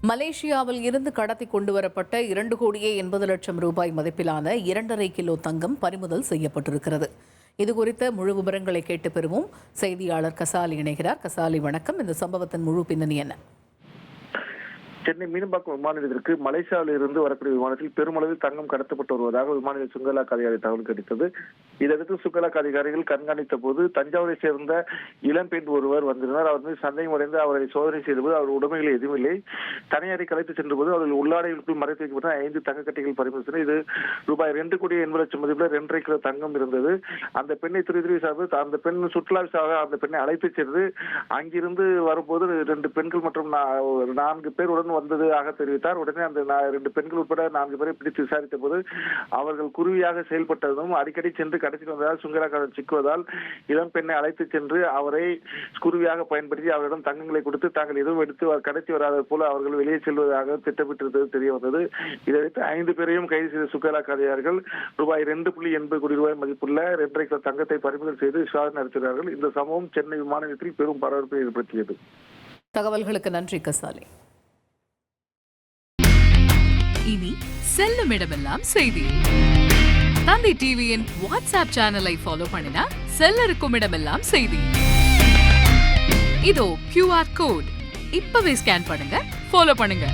மலேசியாவில் இருந்து கடத்தி கொண்டுவரப்பட்ட 2,80,00,000 ரூபாய் மதிப்பிலான 2.5 கிலோ தங்கம் பறிமுதல் செய்யப்பட்டிருக்கிறது. இதுகுறித்த முழு விவரங்களை கேட்டு பெறுவோம். செய்தியாளர் கசாலி இணைகிறார். கசாலி, வணக்கம். இந்த சம்பவத்தின் முழு பின்னணி என்ன? சென்னை மீனம்பாக்கம் விமான நிலையத்திற்கு மலேசியாவில் இருந்து வரக்கூடிய விமானத்தில் பெருமளவில் தங்கம் கடத்தப்பட்டு வருவதாக விமான நிலைய சுங்கலாக்க அதிகாரி தகவல் கிடைத்தது. இதையடுத்து சுங்கலாக்க அதிகாரிகள் கண்காணித்த போது தஞ்சாவூரை சேர்ந்த இளம்பெண் ஒருவர் வந்திருந்தார். அவர் மீது சந்தேகம் அடைந்து அவரை சோதனை செய்தபோது அவர் உடைமைகள் எதுவும் இல்லை. தனியாரை கலைத்து சென்றபோது அவர்கள் உள்ளாடைகளுக்குள் மறைத்து வைக்கப்பட்ட 5 தங்கக்கட்டிகள் பறிமுதல். இது ரூபாய் 2,80,00,000 மதிப்பில் 2.5 கிலோ தங்கம் இருந்தது. அந்த பெண்ணை துறை சார்பு அந்த பெண் சுற்றுலா விசாக அந்த பெண்ணை அழைத்து சென்று அங்கிருந்து வரும்போது 2 பெண்கள் மற்றும் 4 பேருடன் வந்ததாக தெரிவித்தார். உடனே அந்த 2 பெண்கள் உட்பட 4 பேரை பிடித்து விசாரித்த போது அவர்கள் குருவியாக செயல்பட்டதும் அடிக்கடி சென்று கடத்திட்டு வந்ததால் சுங்கலாக்காரர் சிக்குவதால் இளம் பெண்ணை அழைத்து சென்று அவரை குருவியாக பயன்படுத்தி அவரிடம் தங்கங்களை கொடுத்து தாங்கள் எதுவும் எடுத்து கடத்தி வராத போல அவர்கள் வெளியே செல்வதாக திட்டமிட்டிருந்தது தெரிய வந்தது. இதையடுத்து 5 பேரையும் கைது செய்த சுங்கலாக்க அதிகாரிகள் ரூபாய் 2.80 கோடி ரூபாய் மதிப்புள்ள 2.5 கிலோ தங்கத்தை பறிமுதல் செய்து விசாரணை நடத்துகிறார்கள். இந்த சம்பவம் சென்னை விமான நிலையத்தில் பெரும் பரபரப்பை ஏற்படுத்தியது. தகவல்களுக்கு நன்றி கசாலி. இனி செல்லும் இடமெல்லாம் செய்தி. தந்தை டிவியின் வாட்ஸ்அப் சேனலை ஃபாலோ பண்ணினா செல்ல இருக்கும் இடமெல்லாம் செய்தி. இதோ QR கோட் இப்பவே ஸ்கேன் பண்ணுங்க, ஃபாலோ பண்ணுங்க.